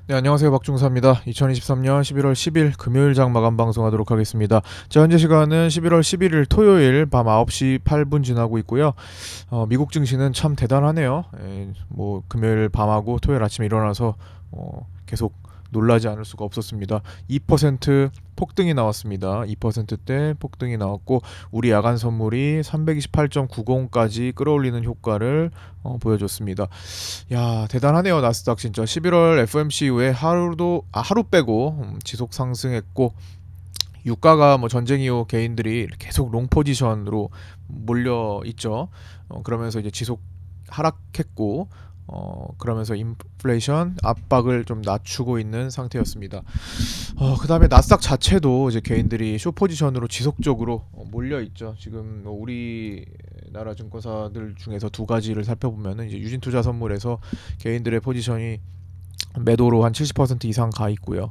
네, 안녕하세요. 박중사입니다. 2023년 11월 10일 금요일장 마감 방송하도록 하겠습니다. 자, 현재 시간은 11월 11일 토요일 밤 9시 8분 지나고 있고요. 미국 증시는 참 대단하네요. 뭐 금요일 밤하고 토요일 아침에 일어나서 계속 놀라지 않을 수가 없었습니다. 2% 폭등이 나왔습니다. 2%대 폭등이 나왔고 우리 야간 선물이 328.90까지 끌어올리는 효과를 보여줬습니다. 야, 대단하네요. 나스닥 진짜 11월 FOMC 이후에 하루 빼고 지속 상승했고, 유가가 뭐 전쟁 이후 개인들이 계속 롱 포지션으로 몰려 있죠. 그러면서 이제 지속 하락했고, 그러면서 인플레이션 압박을 좀 낮추고 있는 상태였습니다. 그다음에 나스닥 자체도 이제 개인들이 숏 포지션으로 지속적으로 몰려 있죠. 지금 뭐 우리나라 증권사들 중에서 두 가지를 살펴보면은 이제 유진투자 선물에서 개인들의 포지션이 매도로 한 70% 이상 가 있고요.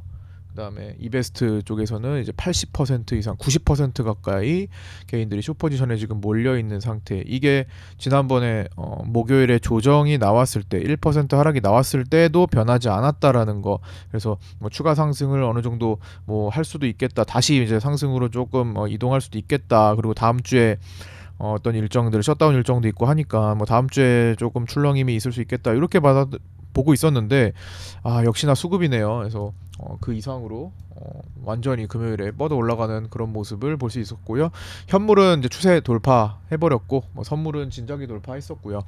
그다음에 이베스트 쪽에서는 이제 80% 이상, 90% 가까이 개인들이 숏 포지션에 지금 몰려 있는 상태. 이게 지난번에 목요일에 조정이 나왔을 때 1% 하락이 나왔을 때도 변하지 않았다라는 거. 그래서 뭐 추가 상승을 어느 정도 뭐 할 수도 있겠다. 다시 이제 상승으로 조금 이동할 수도 있겠다. 그리고 다음 주에 어떤 일정들 셧다운 일정도 있고 하니까 뭐 다음 주에 조금 출렁임이 있을 수 있겠다. 이렇게 보고 있었는데 역시나 수급이네요. 그래서 그 이상으로 완전히 금요일에 뻗어 올라가는 그런 모습을 볼 수 있었고요. 현물은 이제 추세 돌파해버렸고, 뭐 선물은 진작에 돌파했었고요.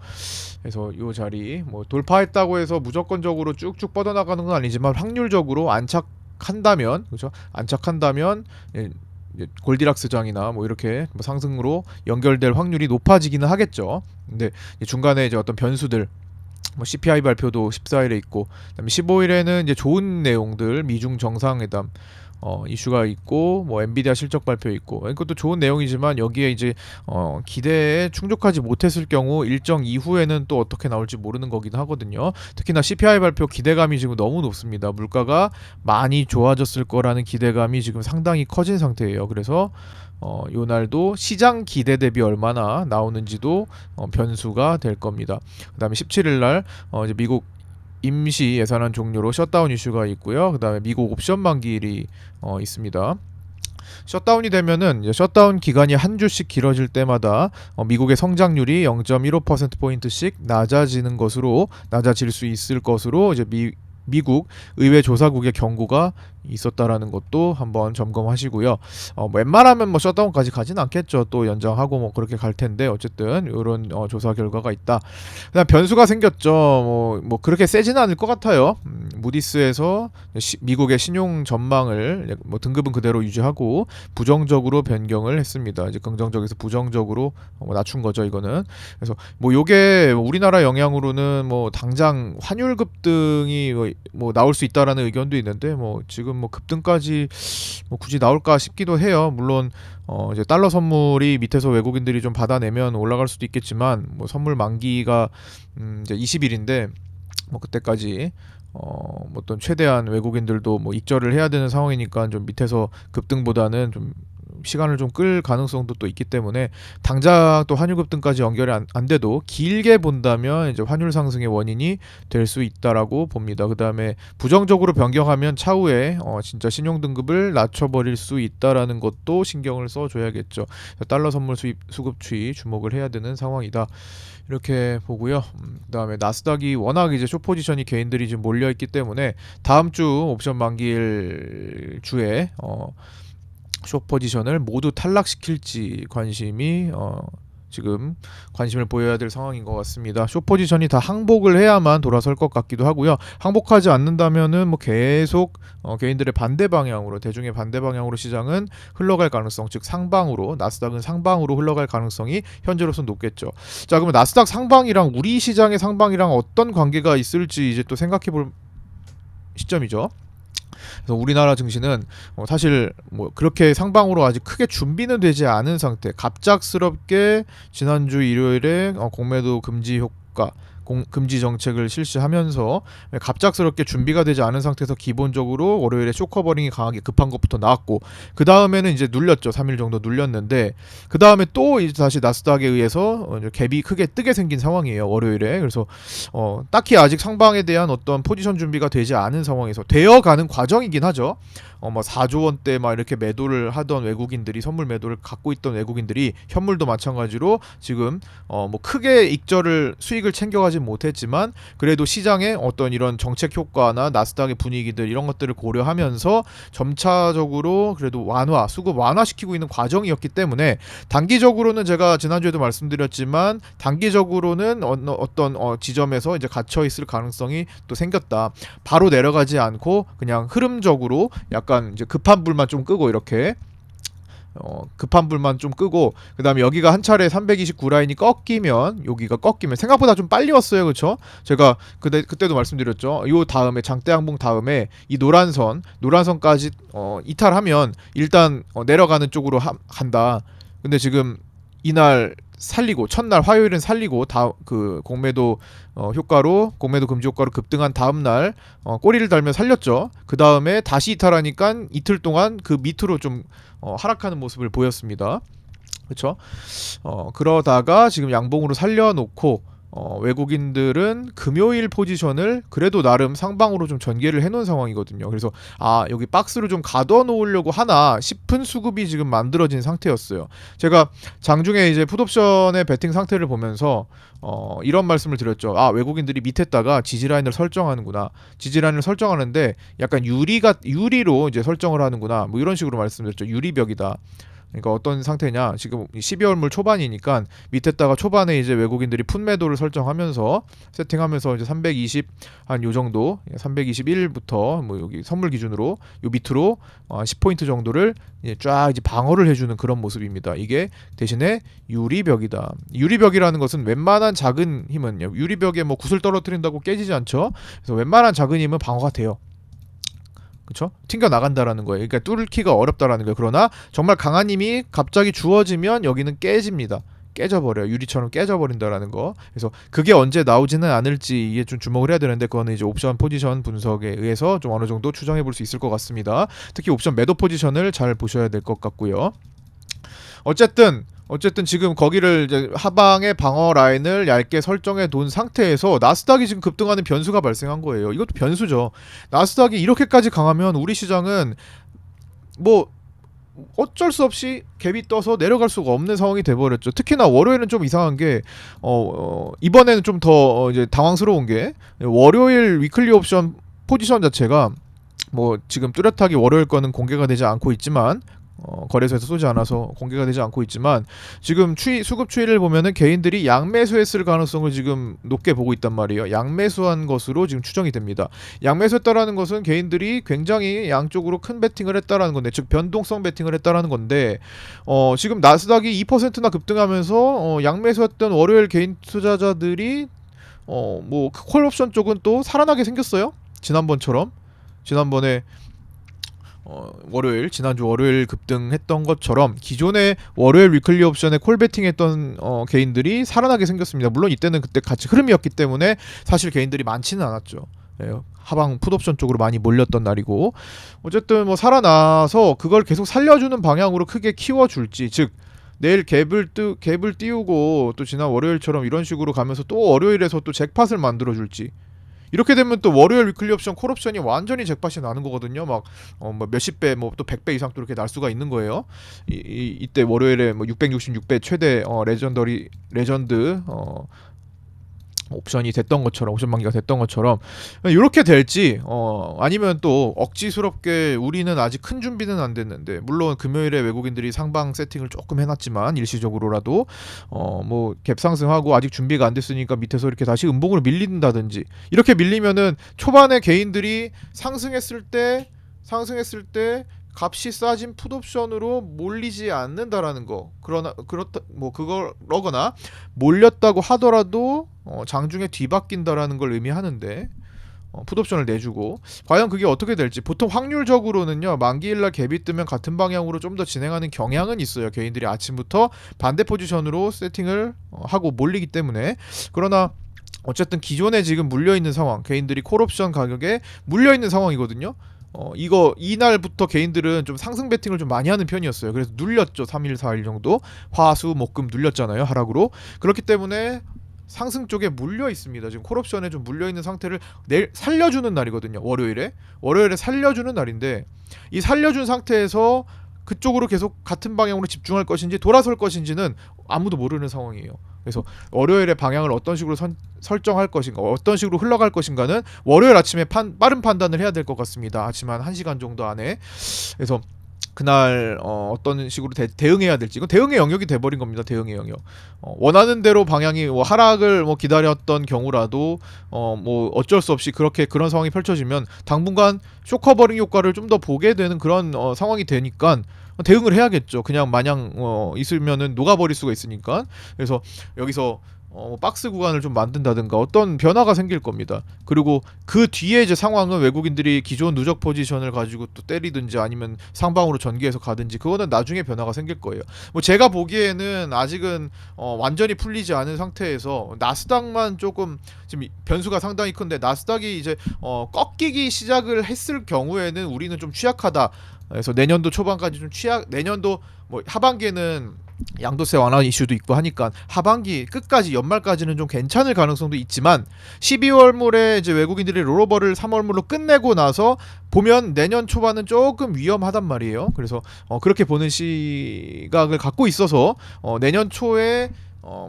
그래서 이 자리 뭐 돌파했다고 해서 무조건적으로 쭉쭉 뻗어나가는 건 아니지만 확률적으로 안착한다면, 그렇죠? 안착한다면 이제 골디락스장이나 뭐 이렇게 뭐 상승으로 연결될 확률이 높아지기는 하겠죠. 근데 중간에 이제 어떤 변수들, 뭐 CPI 발표도 14일에 있고, 그다음에 15일에는 이제 좋은 내용들, 미중 정상회담 이슈가 있고, 뭐 엔비디아 실적 발표 있고, 이것도 좋은 내용이지만 여기에 이제 기대에 충족하지 못했을 경우 일정 이후에는 또 어떻게 나올지 모르는 거긴 하거든요. 특히나 CPI 발표 기대감이 지금 너무 높습니다. 물가가 많이 좋아졌을 거라는 기대감이 지금 상당히 커진 상태예요. 그래서 요 날도 시장 기대 대비 얼마나 나오는지도 변수가 될 겁니다. 그다음에 17일 날 이제 미국 임시 예산안 종료로 셧다운 이슈가 있고요. 그다음에 미국 옵션 만기일이 있습니다. 셧다운이 되면은 이제 셧다운 기간이 한 주씩 길어질 때마다 미국의 성장률이 0.15%포인트씩 낮아질 수 있을 것으로 이제 미국 의회 조사국의 경고가 있었다라는 것도 한번 점검하시고요. 웬만하면 뭐 셧다운까지 가진 않겠죠. 또 연장하고 뭐 그렇게 갈 텐데 어쨌든 이런 조사 결과가 있다. 그다음 변수가 생겼죠. 뭐 그렇게 세지는 않을 것 같아요. 무디스에서 미국의 신용 전망을 뭐 등급은 그대로 유지하고 부정적으로 변경을 했습니다. 이제 긍정적에서 부정적으로 낮춘 거죠, 이거는. 그래서 뭐 요게 우리나라 영향으로는 뭐 당장 환율 급등이 뭐 나올 수 있다라는 의견도 있는데, 뭐 지금 뭐 급등까지 뭐 굳이 나올까 싶기도 해요. 물론 이제 달러 선물이 밑에서 외국인들이 좀 받아내면 올라갈 수도 있겠지만, 뭐 선물 만기가 이제 20일인데 뭐 그때까지 뭐 어떤 최대한 외국인들도 뭐 익절을 해야 되는 상황이니까 좀 밑에서 급등보다는 좀 시간을 좀 끌 가능성도 또 있기 때문에 당장 또 환율 급등까지 연결이 안 돼도 길게 본다면 이제 환율 상승의 원인이 될 수 있다라고 봅니다. 그 다음에 부정적으로 변경하면 차후에 진짜 신용 등급을 낮춰버릴 수 있다라는 것도 신경을 써줘야겠죠. 달러 선물 수급 추이 주목을 해야 되는 상황이다. 이렇게 보고요. 그다음에 나스닥이 워낙 이제 숏 포지션이 개인들이 지금 몰려 있기 때문에 다음 주 옵션 만기일 주에 숏 포지션을 모두 탈락시킬지 지금 관심을 보여야 될 상황인 것 같습니다. 숏 포지션이 다 항복을 해야만 돌아설 것 같기도 하고요. 항복하지 않는다면은 뭐 계속 개인들의 반대 방향으로, 대중의 반대 방향으로 시장은 흘러갈 가능성, 즉 상방으로, 나스닥은 상방으로 흘러갈 가능성이 현재로서 높겠죠. 자, 그러면 나스닥 상방이랑 우리 시장의 상방이랑 어떤 관계가 있을지 이제 또 생각해 볼 시점이죠. 그래서 우리나라 증시는 사실 뭐 그렇게 상방으로 아직 크게 준비는 되지 않은 상태. 갑작스럽게 지난주 일요일에 공매도 금지 효과, 금지 정책을 실시하면서 갑작스럽게 준비가 되지 않은 상태에서 기본적으로 월요일에 쇼커버링이 강하게 급한 것부터 나왔고, 그 다음에는 이제 눌렸죠. 3일 정도 눌렸는데, 그 다음에 또 이제 다시 나스닥에 의해서 갭이 크게 뜨게 생긴 상황이에요, 월요일에. 그래서 딱히 아직 상방에 대한 어떤 포지션 준비가 되지 않은 상황에서 되어가는 과정이긴 하죠. 뭐 4조 원대 막 이렇게 매도를 하던 외국인들이, 선물 매도를 갖고 있던 외국인들이, 현물도 마찬가지로 지금 뭐 크게 수익을 챙겨가지 못했지만 그래도 시장의 어떤 이런 정책 효과나 나스닥의 분위기들 이런 것들을 고려하면서 점차적으로 그래도 수급 완화시키고 있는 과정이었기 때문에, 단기적으로는 제가 지난주에도 말씀드렸지만 단기적으로는 어떤 지점에서 이제 갇혀 있을 가능성이 또 생겼다. 바로 내려가지 않고 그냥 흐름적으로 약간 이제 급한 불만 좀 끄고, 이렇게 급한 불만 좀 끄고, 그 다음에 여기가 한 차례 329 라인이 여기가 꺾이면 생각보다 좀 빨리 왔어요. 그쵸? 제가 그때도 말씀드렸죠. 요 다음에 장대양봉 다음에 이 노란선까지 이탈하면 일단 내려가는 쪽으로 간다. 근데 지금 이날 살리고, 첫날 화요일은 살리고, 그 공매도 공매도 금지 효과로 급등한 다음날 꼬리를 달며 살렸죠. 그 다음에 다시 이탈하니까 이틀 동안 그 밑으로 좀 하락하는 모습을 보였습니다. 그렇죠? 그러다가 지금 양봉으로 살려놓고, 외국인들은 금요일 포지션을 그래도 나름 상방으로 좀 전개를 해놓은 상황이거든요. 그래서 여기 박스로 좀 가둬놓으려고 하나 싶은 수급이 지금 만들어진 상태였어요. 제가 장중에 이제 풋옵션의 베팅 상태를 보면서 이런 말씀을 드렸죠. 외국인들이 밑에다가 지지라인을 설정하는구나. 지지라인을 설정하는데 약간 유리로 이제 설정을 하는구나. 뭐 이런 식으로 말씀드렸죠. 유리벽이다. 그러니까 어떤 상태냐, 지금 12월 물 초반이니까 밑에다가 초반에 이제 외국인들이 풋매도를 설정하면서 세팅하면서 이제 320 한 요 정도, 321부터 뭐 여기 선물 기준으로 요 밑으로 10포인트 정도를 쫙 이제 방어를 해주는 그런 모습입니다. 이게 대신에 유리벽이다. 유리벽이라는 것은 웬만한 작은 힘은요, 유리벽에 뭐 구슬 떨어뜨린다고 깨지지 않죠. 그래서 웬만한 작은 힘은 방어가 돼요. 그쵸? 튕겨 나간다라는 거예요. 그러니까 뚫기가 어렵다라는 거예요. 그러나 정말 강한 힘이 갑자기 주어지면 여기는 깨집니다. 깨져버려요. 유리처럼 깨져버린다라는 거. 그래서 그게 언제 나오지는 않을지 이게 좀 주목을 해야 되는데, 그거는 이제 옵션 포지션 분석에 의해서 좀 어느 정도 추정해 볼 수 있을 것 같습니다. 특히 옵션 매도 포지션을 잘 보셔야 될 것 같고요. 어쨌든 지금 거기를 이제 하방의 방어 라인을 얇게 설정해 둔 상태에서 나스닥이 지금 급등하는 변수가 발생한 거예요. 이것도 변수죠. 나스닥이 이렇게까지 강하면 우리 시장은 뭐 어쩔 수 없이 갭이 떠서 내려갈 수가 없는 상황이 돼버렸죠. 특히나 월요일은 좀 이상한 게 이번에는 좀 더 이제 당황스러운 게, 월요일 위클리 옵션 포지션 자체가 뭐 지금 뚜렷하게 월요일 거는 공개가 되지 않고 있지만, 거래소에서 쏘지 않아서 공개가 되지 않고 있지만, 지금 수급 추이를 보면은 개인들이 양매수했을 가능성을 지금 높게 보고 있단 말이에요. 양매수한 것으로 지금 추정이 됩니다. 양매수했다라는 것은 개인들이 굉장히 양쪽으로 큰 베팅을 했다라는 건데, 즉 변동성 베팅을 했다라는 건데, 지금 나스닥이 2%나 급등하면서 양매수했던 월요일 개인 투자자들이 뭐 콜옵션 쪽은 또 살아나게 생겼어요. 지난번에 지난주 월요일 급등했던 것처럼 기존의 월요일 위클리 옵션에 콜베팅했던 개인들이 살아나게 생겼습니다. 물론 이때는 그때 같이 흐름이었기 때문에 사실 개인들이 많지는 않았죠. 하방 풋옵션 쪽으로 많이 몰렸던 날이고, 어쨌든 뭐 살아나서 그걸 계속 살려주는 방향으로 크게 키워줄지, 즉 내일 갭을 띄우고 또 지난 월요일처럼 이런 식으로 가면서 또 월요일에서 또 잭팟을 만들어줄지, 이렇게 되면 또 월요일 위클리 옵션 콜옵션이 완전히 잭팟이 나는 거거든요. 막 뭐 몇십 배, 뭐 또 100배 이상 또 이렇게 날 수가 있는 거예요. 이때 월요일에 뭐 666배 최대 레전드 옵션이 됐던 것처럼, 옵션 만기가 됐던 것처럼 이렇게 될지, 아니면 또 억지스럽게 우리는 아직 큰 준비는 안 됐는데, 물론 금요일에 외국인들이 상방 세팅을 조금 해놨지만 일시적으로라도 뭐 갭 상승하고 아직 준비가 안 됐으니까 밑에서 이렇게 다시 음봉으로 밀린다든지, 이렇게 밀리면은 초반에 개인들이 상승했을 때 값이 싸진 풋옵션으로 몰리지 않는다라는 거. 그러거나 몰렸다고 하더라도 장중에 뒤바뀐다라는 걸 의미하는데, 풋옵션을 내주고, 과연 그게 어떻게 될지. 보통 확률적으로는요, 만기일날 갭이 뜨면 같은 방향으로 좀 더 진행하는 경향은 있어요. 개인들이 아침부터 반대 포지션으로 세팅을 하고 몰리기 때문에. 그러나 어쨌든 기존에 지금 물려있는 상황, 개인들이 콜옵션 가격에 물려있는 상황이거든요. 이거 이날부터 개인들은 좀 상승 베팅을 좀 많이 하는 편이었어요. 그래서 눌렸죠. 3일 4일 정도 화수 목금 눌렸잖아요, 하락으로. 그렇기 때문에 상승 쪽에 물려 있습니다. 지금 콜옵션에 좀 물려 있는 상태를 내일 살려주는 날이거든요. 월요일에 살려주는 날인데, 이 살려준 상태에서 그쪽으로 계속 같은 방향으로 집중할 것인지 돌아설 것인지는 아무도 모르는 상황이에요. 그래서 월요일에 방향을 어떤 식으로 설정할 것인가, 어떤 식으로 흘러갈 것인가는 월요일 아침에 빠른 판단을 해야 될 것 같습니다. 하지만 1시간 정도 안에. 그래서 그날 어떤 식으로 대응해야 될지, 이건 대응의 영역이 돼버린 겁니다. 대응의 영역. 원하는 대로 방향이 뭐 하락을 뭐 기다렸던 경우라도 뭐 어쩔 수 없이 그런 상황이 펼쳐지면 당분간 쇼커버링 효과를 좀 더 보게 되는 그런 상황이 되니까 대응을 해야겠죠. 그냥 마냥 있으면은 녹아버릴 수가 있으니까. 그래서 여기서 박스 구간을 좀 만든다든가 어떤 변화가 생길 겁니다. 그리고 그 뒤에 이제 상황은 외국인들이 기존 누적 포지션을 가지고 또 때리든지 아니면 상방으로 전개해서 가든지, 그거는 나중에 변화가 생길 거예요. 뭐 제가 보기에는 아직은 완전히 풀리지 않은 상태에서 나스닥만 조금 지금 변수가 상당히 큰데, 나스닥이 이제 꺾이기 시작을 했을 경우에는 우리는 좀 취약하다. 그래서 내년도 초반까지 좀 내년도 뭐 하반기에는 양도세 완화 이슈도 있고 하니까 하반기 끝까지 연말까지는 좀 괜찮을 가능성도 있지만, 12월물에 이제 외국인들이 롤오버를 3월물로 끝내고 나서 보면 내년 초반은 조금 위험하단 말이에요. 그래서 그렇게 보는 시각을 갖고 있어서 내년 초에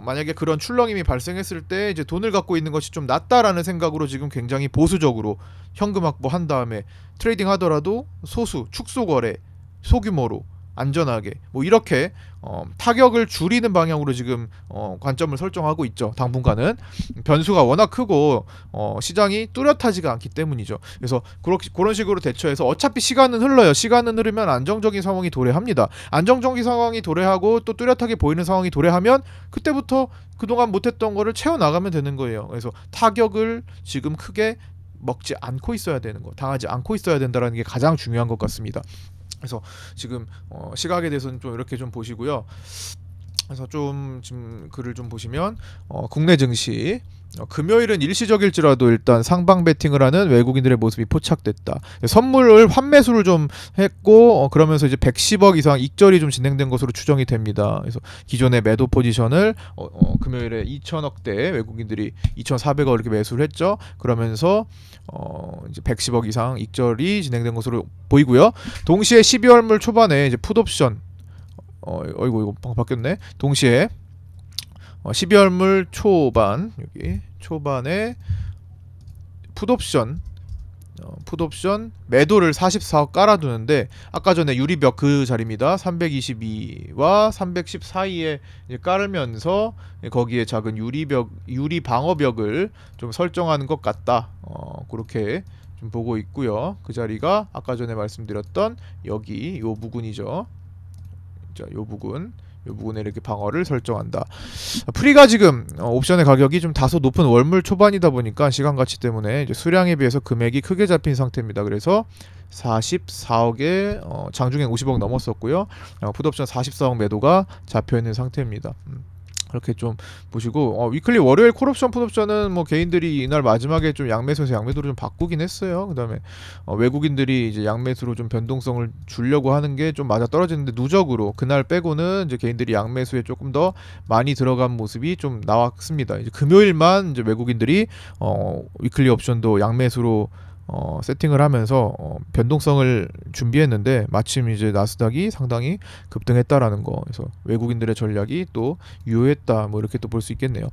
만약에 그런 출렁임이 발생했을 때 이제 돈을 갖고 있는 것이 좀 낫다라는 생각으로 지금 굉장히 보수적으로 현금 확보한 다음에 트레이딩 하더라도 소수 축소 거래 소규모로 안전하게 뭐 이렇게 타격을 줄이는 방향으로 지금 관점을 설정하고 있죠. 당분간은 변수가 워낙 크고 시장이 뚜렷하지가 않기 때문이죠. 그래서 그런 식으로 대처해서 어차피 시간은 흘러요. 시간은 흐르면 안정적인 상황이 도래합니다. 안정적인 상황이 도래하고 또 뚜렷하게 보이는 상황이 도래하면 그때부터 그동안 못했던 거를 채워나가면 되는 거예요. 그래서 타격을 지금 크게 먹지 않고 있어야 되는 거, 당하지 않고 있어야 된다는 게 가장 중요한 것 같습니다. 그래서 지금 시각에 대해서는 좀 이렇게 좀 보시고요. 그래서 좀 지금 글을 좀 보시면 국내 증시 금요일은 일시적일지라도 일단 상방 베팅을 하는 외국인들의 모습이 포착됐다. 선물을 환매수를 좀 했고 그러면서 이제 110억 이상 익절이 좀 진행된 것으로 추정이 됩니다. 그래서 기존의 매도 포지션을 금요일에 2천억대 외국인들이 2,400억 이렇게 매수를 했죠. 그러면서 이제 110억 이상 익절이 진행된 것으로 보이고요. 동시에 12월물 초반에 이제 풋옵션 이거 바뀌었네. 동시에 12월물 초반, 여기 초반에 풋옵션 매도를 44억 깔아두는데, 아까 전에 유리벽 그 자리입니다. 322와 310 사이에 깔으면서 거기에 작은 유리 방어벽을 좀 설정하는 것 같다. 그렇게 좀 보고 있고요. 그 자리가 아까 전에 말씀드렸던 여기 요 부근이죠. 자, 요 부분에 이렇게 방어를 설정한다. 프리가 지금 옵션의 가격이 좀 다소 높은 월물 초반이다 보니까 시간 가치 때문에 이제 수량에 비해서 금액이 크게 잡힌 상태입니다. 그래서 44억에 장중엔 50억 넘었었고요. 풋옵션 44억 매도가 잡혀 있는 상태입니다. 그렇게 좀 보시고, 위클리 월요일 콜옵션 풋옵션은 뭐 개인들이 이날 마지막에 좀 양매수에서 양매도로 좀 바꾸긴 했어요. 그다음에 외국인들이 이제 양매수로 좀 변동성을 주려고 하는 게 좀 맞아 떨어지는데, 누적으로 그날 빼고는 이제 개인들이 양매수에 조금 더 많이 들어간 모습이 좀 나왔습니다. 이제 금요일만 이제 외국인들이 위클리 옵션도 양매수로 세팅을 하면서 변동성을 준비했는데, 마침 이제 나스닥이 상당히 급등했다라는 거. 그래서 외국인들의 전략이 또 유효했다, 뭐 이렇게 또 볼 수 있겠네요.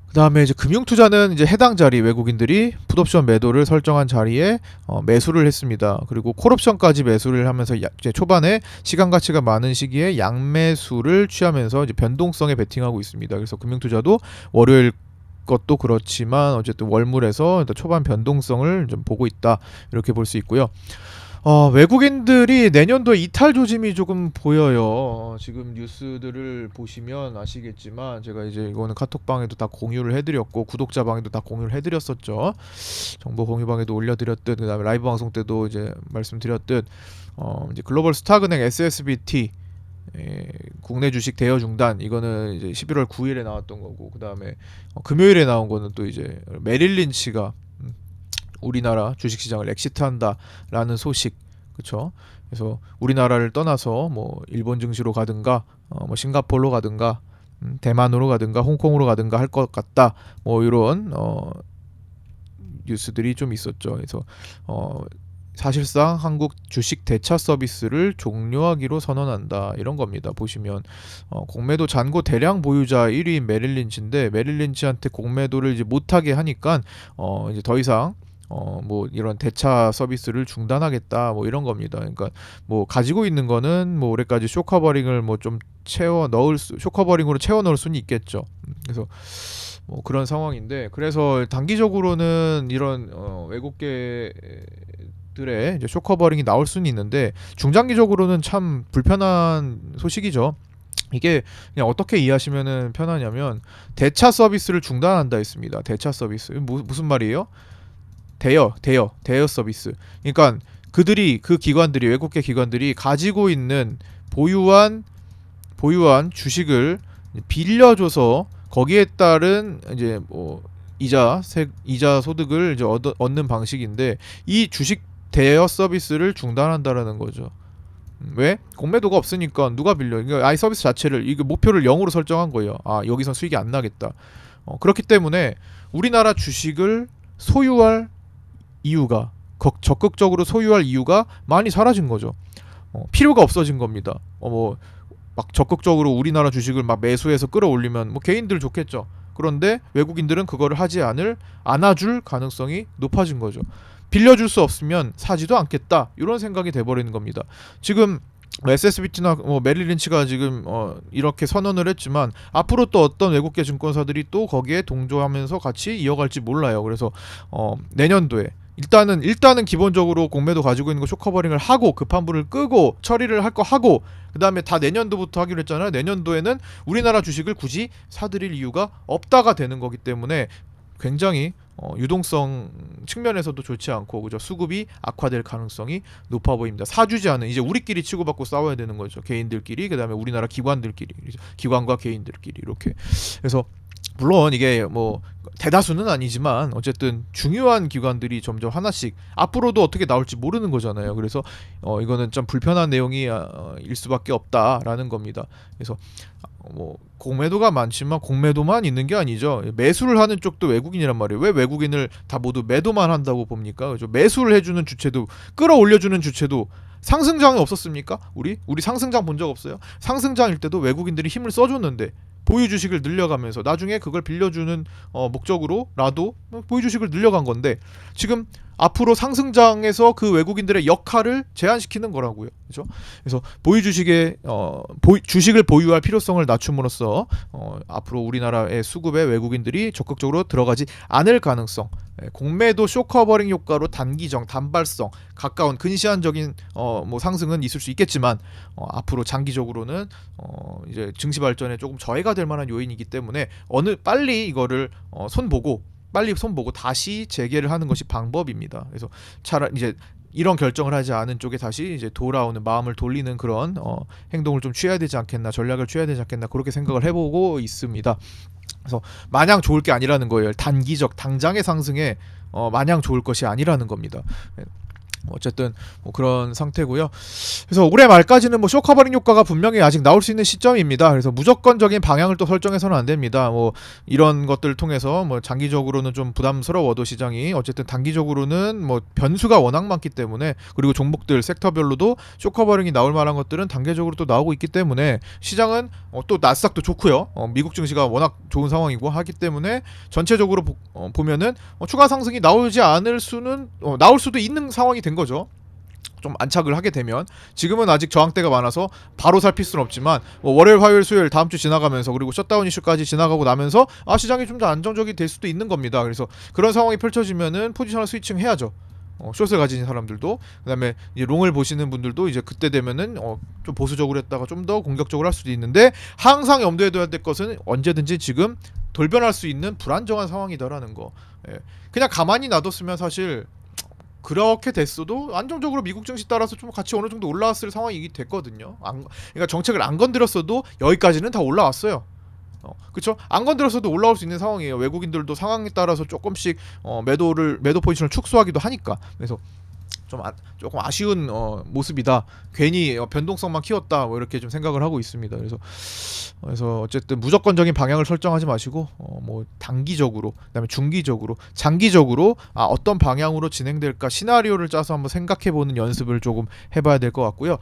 그 다음에 이제 금융투자는 이제 해당 자리 외국인들이 풋옵션 매도를 설정한 자리에 매수를 했습니다. 그리고 콜옵션까지 매수를 하면서 이제 초반에 시간 가치가 많은 시기에 양매수를 취하면서 이제 변동성에 베팅하고 있습니다. 그래서 금융투자도 월요일 것도 그렇지만 어쨌든 월물에서 일단 초반 변동성을 좀 보고 있다, 이렇게 볼 수 있고요. 외국인들이 내년도에 이탈 조짐이 조금 보여요. 지금 뉴스들을 보시면 아시겠지만, 제가 이제 이거는 카톡방에도 다 공유를 해드렸고 구독자 방에도 다 공유를 해드렸었죠. 정보 공유방에도 올려드렸듯, 그다음에 라이브 방송 때도 이제 말씀드렸듯, 이제 글로벌 스타은행 SSBT 국내 주식 대여 중단 이거는 이제 11월 9일에 나왔던 거고 그다음에 금요일에 나온 거는 또 이제 메릴 린치가 우리나라 주식 시장을 엑시트한다라는 소식. 그렇죠? 그래서 우리나라를 떠나서 뭐 일본 증시로 가든가 뭐 싱가포르로 가든가 대만으로 가든가 홍콩으로 가든가 할 것 같다. 뭐 이런 뉴스들이 좀 있었죠. 그래서 사실상 한국 주식 대차 서비스를 종료하기로 선언한다 이런 겁니다. 보시면 공매도 잔고 대량 보유자 1위인 메릴 린치인데 메릴 린치한테 공매도를 이제 못하게 하니까 이제 더 이상 뭐 이런 대차 서비스를 중단하겠다 뭐 이런 겁니다. 그러니까 뭐 가지고 있는 거는 뭐 올해까지 쇼커버링을 뭐 좀 쇼커버링으로 채워 넣을 수는 있겠죠. 그래서 뭐 그런 상황인데 그래서 단기적으로는 이런 외국계 들의 이제 쇼커버링이 나올 수는 있는데 중장기적으로는 참 불편한 소식이죠. 이게 그냥 어떻게 이해하시면은 편하냐면 대차 서비스를 중단한다 했습니다. 대차 서비스 무슨 말이에요? 대여 서비스. 그러니까 그 기관들이 외국계 기관들이 가지고 있는 보유한 주식을 빌려줘서 거기에 따른 이제 뭐 이자 소득을 이제 얻는 방식인데 이 주식 대여 서비스를 중단한다라는 거죠. 왜? 공매도가 없으니까 누가 빌려? 그러니까 아이 서비스 자체를 이게 목표를 0으로 설정한 거예요. 아 여기선 수익이 안 나겠다. 그렇기 때문에 우리나라 주식을 소유할 이유가 적극적으로 소유할 이유가 많이 사라진 거죠. 필요가 없어진 겁니다. 뭐 막 적극적으로 우리나라 주식을 막 매수해서 끌어올리면 뭐 개인들 좋겠죠. 그런데 외국인들은 그거를 안아줄 가능성이 높아진 거죠. 빌려줄 수 없으면 사지도 않겠다 이런 생각이 돼버리는 겁니다. 지금 SSBT나 메릴 린치가 지금 이렇게 선언을 했지만 앞으로 또 어떤 외국계 증권사들이 또 거기에 동조하면서 같이 이어갈지 몰라요. 그래서 내년도에 일단은 기본적으로 공매도 가지고 있는 거 쇼커버링을 하고 급한 불을 끄고 처리를 할 거 하고 그다음에 다 내년도부터 하기로 했잖아요. 내년도에는 우리나라 주식을 굳이 사들일 이유가 없다가 되는 거기 때문에 굉장히 유동성 측면에서도 좋지 않고 그죠 수급이 악화될 가능성이 높아 보입니다. 사주지 않은 이제 우리끼리 치고받고 싸워야 되는 거죠. 개인들끼리 그다음에 우리나라 기관들끼리 기관과 개인들끼리 이렇게. 그래서 물론 이게 뭐 대다수는 아니지만 어쨌든 중요한 기관들이 점점 하나씩 앞으로도 어떻게 나올지 모르는 거잖아요. 그래서 이거는 좀 불편한 내용이 일 수밖에 없다라는 겁니다. 그래서 뭐 공매도가 많지만 공매도만 있는 게 아니죠. 매수를 하는 쪽도 외국인이란 말이에요. 왜 외국인을 다 모두 매도만 한다고 봅니까? 그죠? 매수를 해주는 주체도 끌어올려주는 주체도 상승장이 없었습니까? 우리 상승장 본 적 없어요? 상승장일 때도 외국인들이 힘을 써줬는데 보유 주식을 늘려가면서 나중에 그걸 빌려주는 목적으로라도 보유 주식을 늘려간 건데 지금 앞으로 상승장에서 그 외국인들의 역할을 제한시키는 거라고요. 그렇죠? 그래서 보유 주식의 주식을 보유할 필요성을 낮춤으로써 앞으로 우리나라의 수급에 외국인들이 적극적으로 들어가지 않을 가능성, 공매도 쇼커버링 효과로 단발성, 가까운 근시안적인 뭐 상승은 있을 수 있겠지만 앞으로 장기적으로는 이제 증시 발전에 조금 저해가 될 만한 요인이기 때문에 빨리 이거를 손보고 다시 재개를 하는 것이 방법입니다. 그래서 차라리 이제 이런 결정을 하지 않은 쪽에 다시 이제 돌아오는 마음을 돌리는 그런 행동을 좀 취해야 되지 않겠나, 전략을 취해야 되지 않겠나 그렇게 생각을 해보고 있습니다. 그래서 마냥 좋을 게 아니라는 거예요. 단기적 당장의 상승에 마냥 좋을 것이 아니라는 겁니다. 어쨌든 뭐 그런 상태고요. 그래서 올해 말까지는 뭐 쇼커버링 효과가 분명히 아직 나올 수 있는 시점입니다. 그래서 무조건적인 방향을 또 설정해서는 안 됩니다. 뭐 이런 것들을 통해서 뭐 장기적으로는 좀 부담스러워도 시장이 어쨌든 단기적으로는 뭐 변수가 워낙 많기 때문에 그리고 종목들 섹터별로도 쇼커버링이 나올 만한 것들은 단계적으로 또 나오고 있기 때문에 시장은 또 나스닥도 좋고요. 미국 증시가 워낙 좋은 상황이고 하기 때문에 전체적으로 보면은 추가 상승이 나올 수도 있는 상황이 된 거죠. 좀 안착을 하게 되면 지금은 아직 저항대가 많아서 바로 살 필수는 없지만 월요일, 화요일, 수요일 다음 주 지나가면서 그리고 셧다운 이슈까지 지나가고 나면서 시장이 좀 더 안정적이 될 수도 있는 겁니다. 그래서 그런 상황이 펼쳐지면은 포지셔널 스위칭 해야죠. 숏을 가진 사람들도 그다음에 이제 롱을 보시는 분들도 이제 그때 되면은 좀 보수적으로 했다가 좀 더 공격적으로 할 수도 있는데 항상 염두에 둬야 될 것은 언제든지 지금 돌변할 수 있는 불안정한 상황이다라는 거. 그냥 가만히 놔뒀으면 사실 그렇게 됐어도 안정적으로 미국 증시 따라서 좀 같이 어느 정도 올라왔을 상황이 됐거든요. 그러니까 정책을 안 건드렸어도 여기까지는 다 올라왔어요. 그쵸? 안 건드렸어도 올라올 수 있는 상황이에요. 외국인들도 상황에 따라서 조금씩 매도 포지션을 축소하기도 하니까. 그래서 조금 아쉬운 모습이다. 괜히 변동성만 키웠다. 뭐 이렇게 좀 생각을 하고 있습니다. 그래서 어쨌든 무조건적인 방향을 설정하지 마시고 뭐 단기적으로, 그다음에 중기적으로, 장기적으로 어떤 방향으로 진행될까 시나리오를 짜서 한번 생각해보는 연습을 조금 해봐야 될 것 같고요.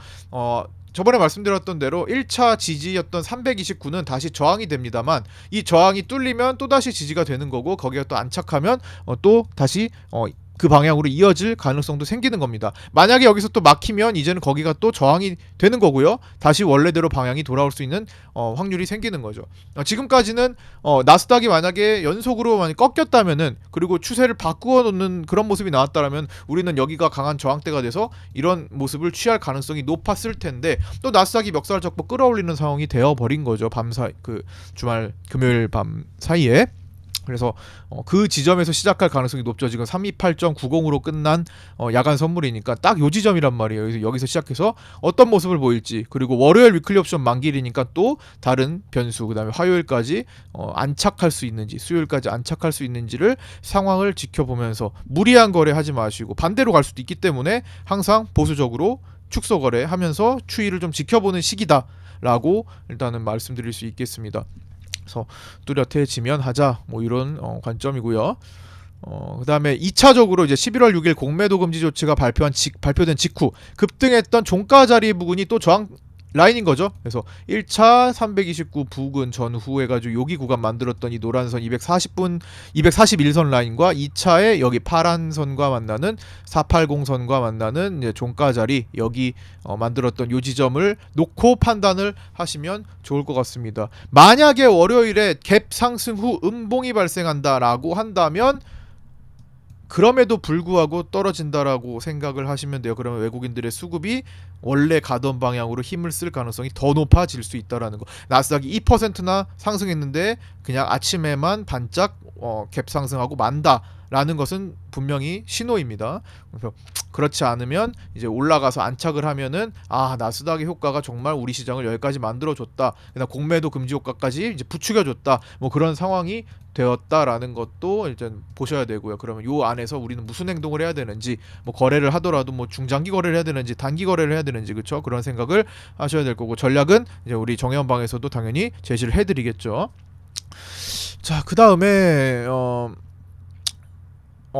저번에 말씀드렸던 대로 1차 지지였던 329는 다시 저항이 됩니다만 이 저항이 뚫리면 또다시 지지가 되는 거고 거기가 또 안착하면 또 다시 그 방향으로 이어질 가능성도 생기는 겁니다. 만약에 여기서 또 막히면 이제는 거기가 또 저항이 되는 거고요. 다시 원래대로 방향이 돌아올 수 있는 확률이 생기는 거죠. 지금까지는 나스닥이 만약에 연속으로 많이 꺾였다면은, 그리고 추세를 바꾸어 놓는 그런 모습이 나왔다라면 우리는 여기가 강한 저항대가 돼서 이런 모습을 취할 가능성이 높았을 텐데, 또 나스닥이 멱살 잡고 끌어올리는 상황이 되어 버린 거죠. 그 주말 금요일 밤 사이에. 그래서 그 지점에서 시작할 가능성이 높죠. 지금 328.90으로 끝난 야간 선물이니까 딱 요 지점이란 말이에요. 여기서 시작해서 어떤 모습을 보일지, 그리고 월요일 위클리 옵션 만기일이니까 또 다른 변수, 그다음에 화요일까지 안착할 수 있는지, 수요일까지 안착할 수 있는지를 상황을 지켜보면서 무리한 거래 하지 마시고, 반대로 갈 수도 있기 때문에 항상 보수적으로 축소 거래하면서 추이를 좀 지켜보는 시기다라고 일단은 말씀드릴 수 있겠습니다. 그래서 뚜렷해지면 하자, 뭐 이런 관점이고요. 그다음에 2차적으로 이제 11월 6일 공매도 금지 조치가 발표된 직후 급등했던 종가 자리 부근이 또 저항 라인인 거죠. 그래서 1차 329 부근 전후 해가지고 여기 구간 만들었던 이 노란선 241선 라인과 2차에 여기 파란 선과 만나는 480선과 만나는 이제 종가 자리, 여기 만들었던 요 지점을 놓고 판단을 하시면 좋을 것 같습니다. 만약에 월요일에 갭 상승 후 음봉이 발생한다라고 한다면, 그럼에도 불구하고 떨어진다라고 생각을 하시면 돼요. 그러면 외국인들의 수급이 원래 가던 방향으로 힘을 쓸 가능성이 더 높아질 수 있다라는 거. 나스닥이 2%나 상승했는데 그냥 아침에만 반짝 갭 상승하고 만다라는 것은 분명히 신호입니다. 그래서 그렇지 않으면 이제 올라가서 안착을 하면은 나스닥의 효과가 정말 우리 시장을 여기까지 만들어줬다, 그다음 공매도 금지 효과까지 이제 부추겨줬다, 뭐 그런 상황이 되었다라는 것도 일단 보셔야 되고요. 그러면 요 안에서 우리는 무슨 행동을 해야 되는지, 뭐 거래를 하더라도 뭐 중장기 거래를 해야 되는지 단기 거래를 해야 되는지, 그렇죠? 그런 생각을 하셔야 될 거고, 전략은 이제 우리 정혜원방에서도 당연히 제시를 해드리겠죠. 자, 그 다음에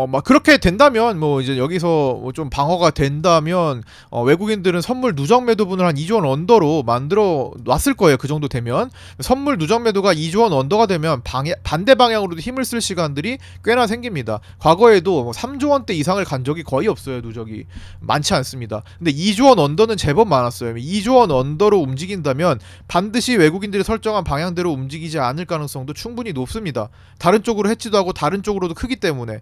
막 그렇게 된다면, 뭐 이제 여기서 뭐 좀 방어가 된다면 외국인들은 선물 누적 매도분을 한 2조 원 언더로 만들어 놨을 거예요. 그 정도 되면 선물 누적 매도가 2조 원 언더가 되면 반대 방향으로도 힘을 쓸 시간들이 꽤나 생깁니다. 과거에도 뭐 3조 원대 이상을 간 적이 거의 없어요. 누적이 많지 않습니다. 근데 2조 원 언더는 제법 많았어요. 2조 원 언더로 움직인다면 반드시 외국인들이 설정한 방향대로 움직이지 않을 가능성도 충분히 높습니다. 다른 쪽으로 해치도 하고 다른 쪽으로도 크기 때문에.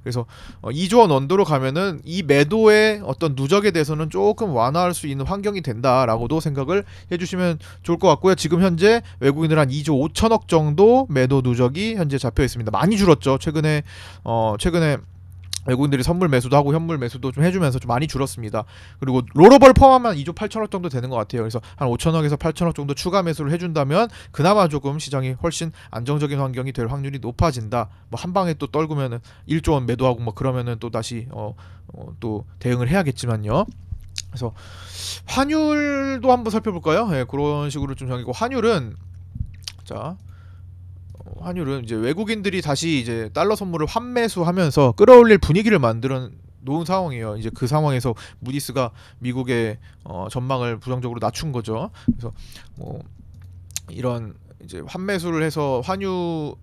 그래서 2조 원 언더로 가면은 이 매도의 어떤 누적에 대해서는 조금 완화할 수 있는 환경이 된다라고도 생각을 해주시면 좋을 것 같고요. 지금 현재 외국인들 한 2조 5천억 정도 매도 누적이 현재 잡혀 있습니다. 많이 줄었죠. 최근에 외국인들이 선물 매수도 하고 현물 매수도 좀 해주면서 좀 많이 줄었습니다. 그리고 롤오버를 포함하면 2조 8천억 정도 되는 것 같아요. 그래서 한 5천억에서 8천억 정도 추가 매수를 해준다면 그나마 조금 시장이 훨씬 안정적인 환경이 될 확률이 높아진다. 뭐 한 방에 또 떨구면은 1조 원 매도하고 뭐 그러면은 또 다시 또 대응을 해야겠지만요. 그래서 환율도 한번 살펴볼까요? 네, 그런 식으로 좀 정리고, 환율은 이제 외국인들이 다시 이제 달러 선물을 환매수하면서 끌어올릴 분위기를 만들어 놓은 상황이에요. 이제 그 상황에서 무디스가 미국의 전망을 부정적으로 낮춘 거죠. 그래서 뭐 이런 이제 환매수를 해서 환율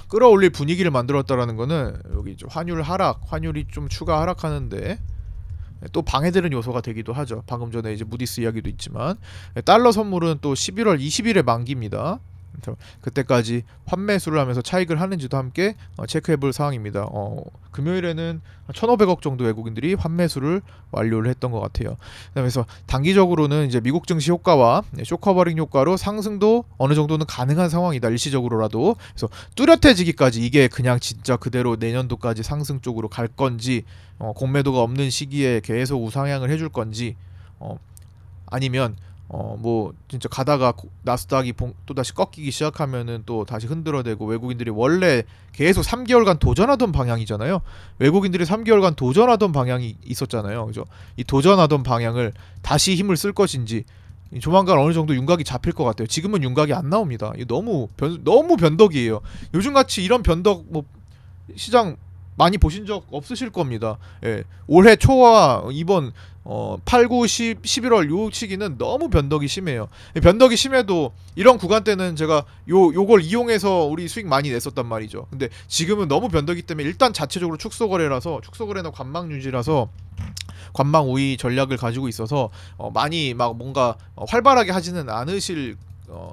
끌어올릴 분위기를 만들었다라는 거는 여기 이제 환율이 좀 추가 하락하는데 또 방해되는 요소가 되기도 하죠. 방금 전에 이제 무디스 이야기도 있지만 달러 선물은 또 11월 20일에 만기입니다. 그래서 그때까지 환매수를 하면서 차익을 하는지도 함께 체크해볼 사항입니다. 금요일에는 1,500억 정도 외국인들이 환매수를 완료를 했던 것 같아요. 그래서 단기적으로는 이제 미국 증시 효과와 쇼커버링 효과로 상승도 어느 정도는 가능한 상황이다. 일시적으로라도. 그래서 뚜렷해지기까지 이게 그냥 진짜 그대로 내년도까지 상승 쪽으로 갈 건지, 공매도가 없는 시기에 계속 우상향을 해줄 건지, 아니면 뭐 진짜 가다가 나스닥이 또다시 꺾이기 시작하면은 또 다시 흔들어대고, 외국인들이 원래 계속 3개월간 도전하던 방향이잖아요. 외국인들이 3개월간 도전하던 방향이 있었잖아요. 그죠? 이 도전하던 방향을 다시 힘을 쓸 것인지, 조만간 어느 정도 윤곽이 잡힐 것 같아요. 지금은 윤곽이 안 나옵니다. 이 너무 변덕이에요. 요즘 같이 이런 변덕 뭐 시장 많이 보신 적 없으실 겁니다. 예. 올해 초와 이번 8, 9, 10, 11월 요 시기는 너무 변덕이 심해요. 변덕이 심해도 이런 구간대는 제가 요걸 이용해서 우리 수익 많이 냈었단 말이죠. 근데 지금은 너무 변덕이 때문에 일단 자체적으로 축소거래라서, 축소거래나 관망 유지라서 관망 우위 전략을 가지고 있어서 많이 막 뭔가 활발하게 하지는 않으실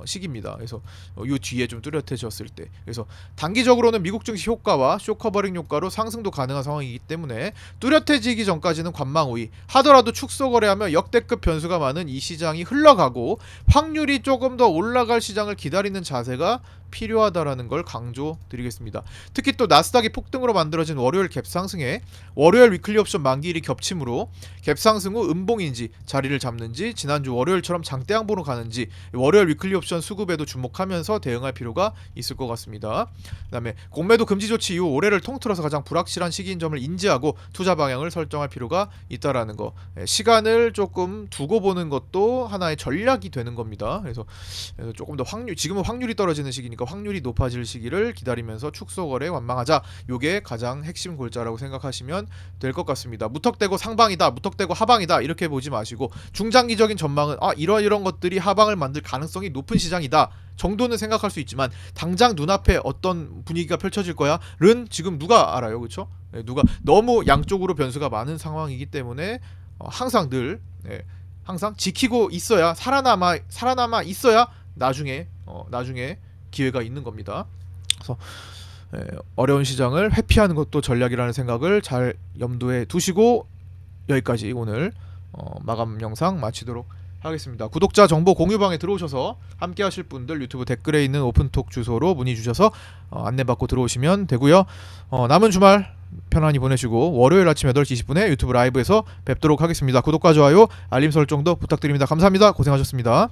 시기입니다. 그래서 요 뒤에 좀 뚜렷해졌을 때, 그래서 단기적으로는 미국 증시 효과와 쇼커버링 효과로 상승도 가능한 상황이기 때문에 뚜렷해지기 전까지는 관망 우위, 하더라도 축소 거래하며 역대급 변수가 많은 이 시장이 흘러가고 확률이 조금 더 올라갈 시장을 기다리는 자세가 필요하다라는 걸 강조드리겠습니다. 특히 또 나스닥이 폭등으로 만들어진 월요일 갭상승에 월요일 위클리 옵션 만기일이 겹침으로 갭상승 후 음봉인지 자리를 잡는지, 지난주 월요일처럼 장대양보로 가는지 월요일 위클리 옵션 수급에도 주목하면서 대응할 필요가 있을 것 같습니다. 그 다음에 공매도 금지 조치 이후 올해를 통틀어서 가장 불확실한 시기인 점을 인지하고 투자 방향을 설정할 필요가 있다라는 거, 시간을 조금 두고 보는 것도 하나의 전략이 되는 겁니다. 그래서 조금 더 지금은 확률이 떨어지는 시기니까 확률이 높아질 시기를 기다리면서 축소 거래 관망하자. 요게 가장 핵심 골자라고 생각하시면 될 것 같습니다. 무턱대고 상방이다, 무턱대고 하방이다 이렇게 보지 마시고, 중장기적인 전망은 이런 것들이 하방을 만들 가능성이 높은 시장이다 정도는 생각할 수 있지만, 당장 눈앞에 어떤 분위기가 펼쳐질 거야는 지금 누가 알아요, 그렇죠? 누가, 너무 양쪽으로 변수가 많은 상황이기 때문에 항상 늘 항상 지키고 있어야, 살아남아 있어야 나중에 기회가 있는 겁니다. 그래서 어려운 시장을 회피하는 것도 전략이라는 생각을 잘 염두에 두시고, 여기까지 오늘 마감 영상 마치도록 하겠습니다. 구독자 정보 공유방에 들어오셔서 함께 하실 분들 유튜브 댓글에 있는 오픈톡 주소로 문의 주셔서 안내받고 들어오시면 되고요. 남은 주말 편안히 보내시고 월요일 아침 8시 20분에 유튜브 라이브에서 뵙도록 하겠습니다. 구독과 좋아요, 알림 설정도 부탁드립니다. 감사합니다. 고생하셨습니다.